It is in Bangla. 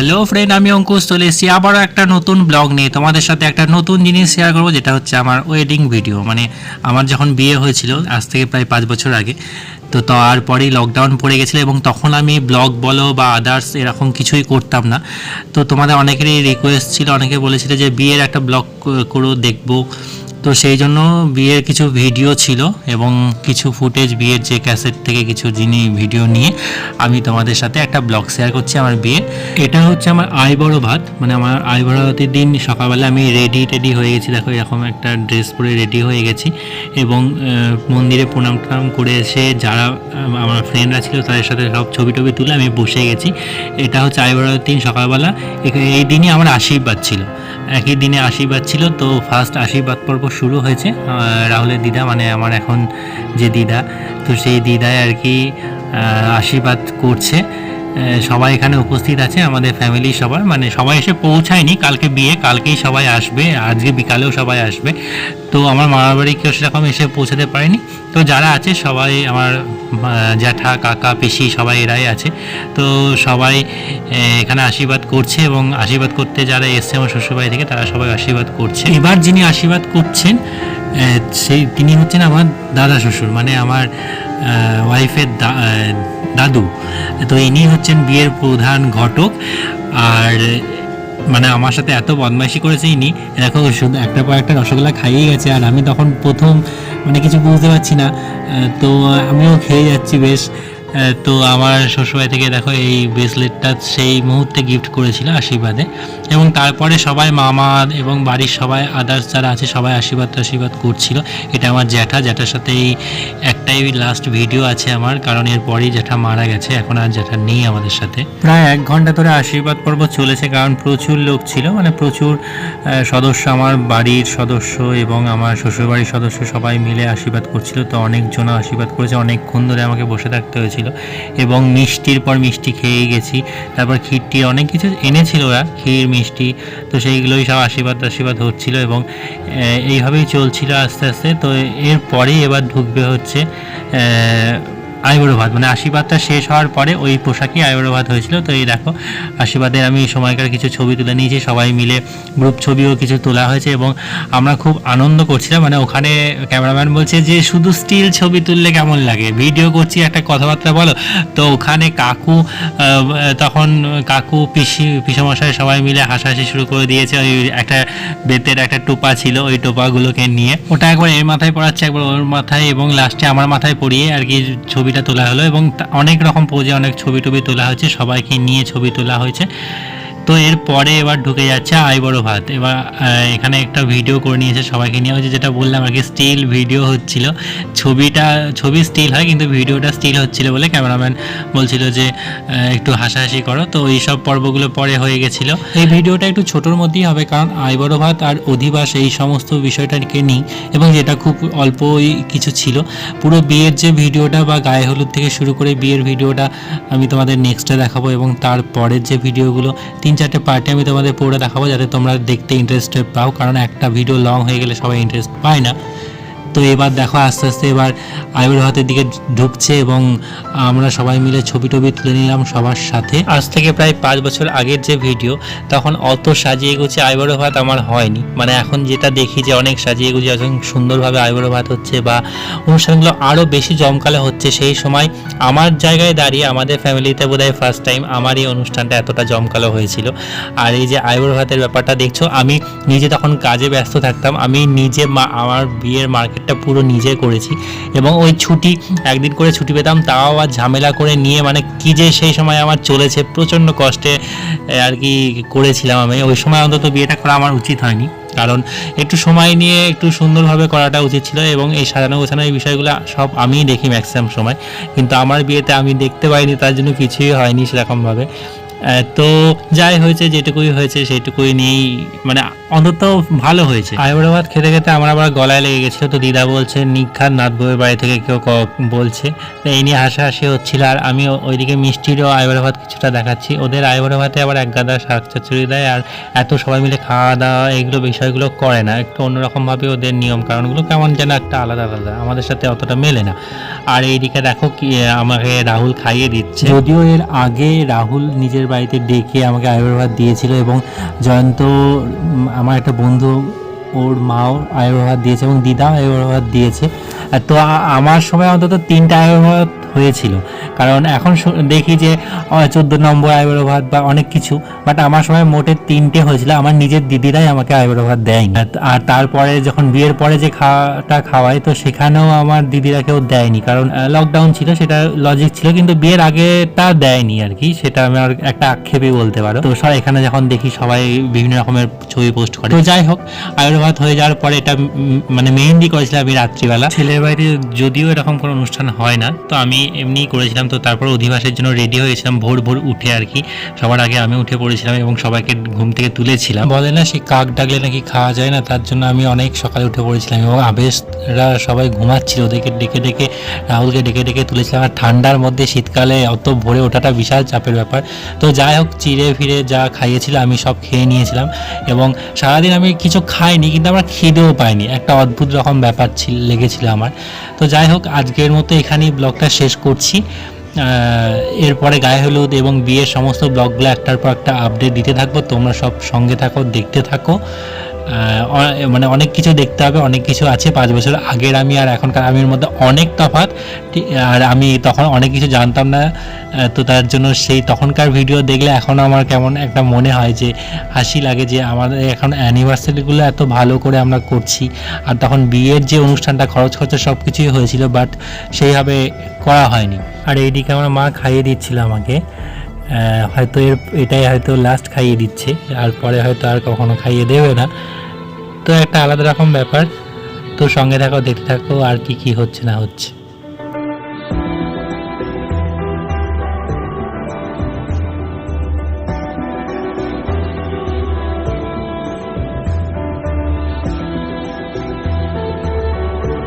হ্যালো ফ্রেন্ড, আমি অঙ্কুশ চলে এসেছি আবারও একটা নতুন ব্লগ নিয়ে। তোমাদের সাথে একটা নতুন জিনিস শেয়ার করবো, যেটা হচ্ছে আমার ওয়েডিং ভিডিও। মানে আমার যখন বিয়ে হয়েছিল আজ থেকে প্রায় 5 বছর আগে, তো তারপরেই লকডাউন পড়ে গেছিলো এবং তখন আমি ব্লগ বলো বা আদার্স এরকম কিছুই করতাম না। তো তোমাদের অনেকেরই রিকোয়েস্ট ছিল, অনেকে বলেছিল যে বিয়ের একটা ব্লগ করো, দেখবো। তো সেই জন্য বিয়ের কিছু ভিডিও ছিল এবং কিছু ফুটেজ, বিয়ের যে ক্যাসেট থেকে কিছু ভিডিও নিয়ে আমি তোমাদের সাথে একটা ব্লগ শেয়ার করছি আমার বিয়ে। এটা হচ্ছে আমার আইবড়ো ভাত, মানে আমার আইবড়ো ভাতের দিন সকালবেলা আমি রেডি হয়ে গেছি। দেখো এরকম একটা ড্রেস পরে রেডি হয়ে গেছি এবং মন্দিরে প্রণাম টনাম করে এসে যারা আমার ফ্রেন্ডরা ছিল তাদের সাথে সব ছবি টবি তুলে আমি বসে গেছি। এটা হচ্ছে আইবড়ো দিন সকালবেলা। এই দিনই আমার আশীর্বাদ ছিল, একই দিনে আশীর্বাদ ছিল। তো ফার্স্ট আশীর্বাদ পর্ব শুরু হয়েছে। রাহুলের দিদা, মানে আমার এখন যে দিদা, তো সেই দিদাই আর কি আশীর্বাদ করছে। সবাই এখানে উপস্থিত আছে, আমাদের ফ্যামিলি সবার, মানে সবাই এসে পৌঁছায়নি, কালকে বিয়ে, কালকেই সবাই আসবে, আজকে বিকালেও সবাই আসবে। তো আমার মামার বাড়ি কেউ সেরকম এসে পৌঁছাতে পারেনি। তো যারা আছে সবাই আমার জ্যাঠা, কাকা, পিসি সবাই এরাই আছে। তো সবাই এখানে আশীর্বাদ করছে এবং আশীর্বাদ করতে যারা এসছে আমার শ্বশুরবাড়ি থেকে তারা সবাই আশীর্বাদ করছে। এবার যিনি আশীর্বাদ করছেন তিনি হচ্ছেন আমার দাদা শ্বশুর, মানে আমার ওয়াইফের দাদু। তো ইনি হচ্ছেন বিয়ের প্রধান ঘটক। আর মানে আমার সাথে এত বদমাইশি করেছে ইনি, দেখো শুধু একটা পর একটা রসগোল্লা খাইয়ে গেছে। আর আমি তখন প্রথম মানে কিছু বুঝতে পারছি না, তো আমিও খেয়ে যাচ্ছি বেশ। তো আমার শ্বশুরবাড়ি থেকে দেখো এই ব্রেসলেটটা সেই মুহূর্তে গিফট করেছিল আশীর্বাদে, এবং তারপরে সবাই মামা এবং বাড়ির সবাই আদার্স যারা আছে সবাই আশীর্বাদ করছিল। এটা আমার জ্যাঠার সাথে এই একটাই লাস্ট ভিডিও আছে আমার, কারণ এরপরেই জ্যাঠা মারা গেছে, এখন আর জ্যাঠা নেই আমাদের সাথে। প্রায় 1 ঘন্টা ধরে আশীর্বাদ পর্ব চলেছে, কারণ প্রচুর লোক ছিল, মানে প্রচুর সদস্য, আমার বাড়ির সদস্য এবং আমার শ্বশুরবাড়ির সদস্য সবাই মিলে আশীর্বাদ করছিল। তো অনেকজন আশীর্বাদ করেছে, অনেকক্ষণ ধরে আমাকে বসে থাকতে হয়েছিল এবং মিষ্টির পর মিষ্টি খেয়ে গেছি। তারপর ক্ষীরটি অনেক কিছু এনেছিল ওরা, ক্ষীর মিষ্টি, তো সেইগুলোই সব আশীর্বাদ হচ্ছিল এবং এইভাবেই চলছিল আস্তে আস্তে। তো এরপরেই এবার ঢুকবে হচ্ছে আইবুড়ো ভাত, মানে আশীর্বাদটা শেষ হওয়ার পরে ওই পোশাকেই আইবুড়ো ভাত হয়েছিল। তো এই দেখো আশীর্বাদের আমি সময়কার কিছু ছবি তুলে নিয়েছি, সবাই মিলে গ্রুপ ছবিও কিছু তোলা হয়েছে এবং আমরা খুব আনন্দ করছিলাম। মানে ওখানে ক্যামেরাম্যান বলছে যে শুধু স্টিল ছবি তুললে কেমন লাগে, ভিডিও করছি একটা কথাবার্তা বলো। তো ওখানে তখন কাকু পিসমশাই সবাই মিলে হাসাহাসি শুরু করে দিয়েছে। ওই একটা বেতের একটা টোপা ছিল, ওই টোপাগুলোকে নিয়ে ওটা একবার এর মাথায় পড়াচ্ছে, একবার ওর মাথায়, এবং লাস্টে আমার মাথায় পড়িয়ে আর কি ছবিটা তোলা হলো। এবং অনেক রকম পোজে অনেক ছবি টবি তোলা হয়েছে, সবাইকে নিয়ে ছবি তোলা হয়েছে। তো এরপরে এবার ঢুকে যাচ্ছে আইবড়ো ভাত। এবার এখানে একটা ভিডিও করে নিয়েছে, সবাইকে নিয়ে হয়েছে, যেটা বললাম আর কি স্টিল ভিডিও হচ্ছিল। ছবি স্টিল হয় কিন্তু ভিডিওটা স্টিল হচ্ছিল বলে ক্যামেরাম্যান বলছিল যে একটু হাসাহাসি করো। তো এই সব পর্বগুলো পরে হয়ে গেছিলো। এই ভিডিওটা একটু ছোটোর মধ্যেই হবে, কারণ আইবড়ো ভাত আর অধিবাস এই সমস্ত বিষয়টাকে নিই, এবং যেটা খুব অল্পই কিছু ছিল। পুরো বিয়ের যে ভিডিওটা বা গায়ে হলুদ থেকে শুরু করে বিয়ের ভিডিওটা আমি তোমাদের নেক্সটে দেখাবো, এবং তারপরের যে ভিডিওগুলো 3-4টে পার্টে আমি তোমাদের পুরোটা দেখাবো, যাতে তোমরা দেখতে ইন্টারেস্টেড পাও, কারণ একটা ভিডিও লং হয়ে গেলে সবাই ইন্টারেস্ট পায় না। তো এবার দেখো আস্তে আস্তে এবার আইবুড়ো ভাতের দিকে ঢুকছে এবং আমরা সবাই মিলে ছবি টবি তুলে নিলাম সবার সাথে। আজ থেকে প্রায় 5 বছর আগের যে ভিডিও, তখন অত সাজিয়ে গুছিয়ে আইবুড়ো ভাত আমার হয়নি। মানে এখন যেটা দেখি যে অনেক সাজিয়ে গুছিয়ে এখন সুন্দরভাবে আইবুড়ো ভাত হচ্ছে বা অনুষ্ঠানগুলো আরও বেশি জমকালো হচ্ছে। সেই সময় আমার জায়গায় দাঁড়িয়ে আমাদের ফ্যামিলিতে বোধহয় ফার্স্ট টাইম আমার এই অনুষ্ঠানটা এতটা জমকালো হয়েছিল। আর এই যে আইবুড়ো ভাতের ব্যাপারটা দেখছো, আমি নিজে তখন কাজে ব্যস্ত থাকতাম, আমি নিজে আমার বিয়ের মার্কেট পুরো নিজে করেছি। এবং ওই ছুটি একদিন করে ছুটি পেতাম, তাও আবার ঝামেলা করে নিয়ে, মানে কি যে সেই সময় আমার চলেছে, প্রচণ্ড কষ্টে আর কি করেছিলাম আমি। ওই সময় অন্তত বিয়েটা করা আমার উচিত হয়নি, কারণ একটু সময় নিয়ে একটু সুন্দরভাবে করাটা উচিত ছিল। এবং এই সাজানো গোছানো এই বিষয়গুলো সব আমিই দেখি ম্যাক্সিমাম সময়, কিন্তু আমার বিয়েতে আমি দেখতে পাইনি, তার জন্য কিছুই হয়নি সেরকমভাবে। তো যাই হয়েছে, যেটুকুই হয়েছে সেটুকুই নিয়েই, মানে অন্তত ভালো হয়েছে। আইবুড়ো ভাত খেতে খেতে আমার আবার গলায় লেগে গেছিলো, তো দিদা বলছে নিখাত নাথ বউয়ের বাড়ি থেকে কেউ বলছে, তো এই নিয়ে হাসাহাসি হচ্ছিল। আর আমি ওইদিকে মিষ্টিরও আইবুড়ো ভাত কিছুটা দেখাচ্ছি। ওদের আইবুড়ো ভাতে আবার এক গাদা শাক চচ্চড়ি দেয়, আর এত সবাই মিলে খাওয়া দাওয়া এগুলো বিষয়গুলো করে না, একটু অন্যরকমভাবে ওদের নিয়ম কারণগুলো কেমন যেন একটা আলাদা আলাদা, আমাদের সাথে অতটা মেলে না। আর এইদিকে দেখো কি আমাকে রাহুল খাইয়ে দিচ্ছে, যদিও এর আগে রাহুল নিজের বাড়িতে ডেকে আমাকে আইবুড়ো ভাত দিয়েছিল, এবং জয়ন্ত আমার একটা বন্ধু ওর মাও আইবুড়ো ভাত দিয়েছে এবং দিদা আইবুড়ো ভাত দিয়েছে। তো আমার সময় অন্তত 3টা আইবুড়ো ভাত হয়েছিল, কারণ এখন দেখি যে 14 নম্বর আইবুড়ো ভাত বা অনেক কিছু, বাট আমার সময় মোটে 3টে হয়েছিল। আমার নিজের দিদিরাই আমাকে আইবুড়ো ভাত দেয়নি। আর তারপরে যখন বিয়ের পরে যে খাওয়াটা খাওয়াই, তো সেখানেও আমার দিদিরা কেউ দেয়নি, কারণ লকডাউন ছিল, সেটা লজিক ছিল, কিন্তু বিয়ের আগেটা দেয়নি আর কি, সেটা আমার একটা আক্ষেপই বলতে পারো। তো এখানে যখন দেখি সবাই বিভিন্ন রকমের ছবি পোস্ট করে, তো যাই হোক আইবুড়ো ভাত হয়ে যাওয়ার পরে এটা মানে মেহেন্দি করেছিলাম আমি রাত্রিবেলা। ছেলের বাড়িতে যদিও এরকম কোনো অনুষ্ঠান হয় না, তো আমি এমনিই করেছিলাম। তো তারপর অধিবাসের জন্য রেডি হয়েছিলাম ভোর ভোর উঠে আর কি, সবার আগে আমি উঠে পড়েছিলাম এবং সবাইকে ঘুম থেকে তুলেছিলাম। বলে না সেই কাক ডাকলে নাকি খাওয়া যায় না, তার জন্য আমি অনেক সকালে উঠে পড়েছিলাম এবং আবেশরা সবাই ঘুমাচ্ছিল, ওদেরকে ডেকে ডেকে রাহুলকে ডেকে ডেকে তুলেছিলাম। আর ঠান্ডার মধ্যে শীতকালে অত ভোরে ওঠাটা বিশাল চাপের ব্যাপার। তো যাই হোক চিড়ে ফিরে যা খাইয়েছিল আমি সব খেয়ে নিয়েছিলাম, এবং সারাদিন আমি কিছু খাইনি, কিন্তু আমার খিদেও পাইনি, একটা অদ্ভুত রকম ব্যাপার লেগেছিল আমার। তো যাই হোক আজকের মতো এখানেই ব্লগটা শেষ করছি। এরপরে গায়ে হলুদ এবং বিয়ের সমস্ত ব্লগগুলো একটার পর একটা আপডেট দিতে থাকবো, তোমরা সব সঙ্গে থাকো, দেখতে থাকো। মানে অনেক কিছু দেখতে হবে, অনেক কিছু আছে। 5 বছর আগের আমি আর এখনকার আমির মধ্যে অনেক তফাৎ, আর আমি তখন অনেক কিছু জানতাম না। তো তার জন্য সেই তখনকার ভিডিও দেখলে এখন আমার কেমন একটা মনে হয় যে হাসি লাগে যে আমাদের এখন অ্যানিভার্সারিগুলো এত ভালো করে আমরা করছি, আর তখন বিয়ের যে অনুষ্ঠানটা খরচ খরচা সব কিছুই হয়েছিল, বাট সেইভাবে করা হয়নি। আর এইদিকে আমার মা খাইয়ে দিচ্ছিল আমাকে, হয়তো এটাই হয়তো লাস্ট খাইয়ে দিচ্ছে, আর পরে হয়তো আর কখনো খাইয়ে দেবে না। তো একটা আলাদা রকম ব্যাপার। তো সঙ্গে থাকো, দেখতে থাকো আর কি হচ্ছে না হচ্ছে।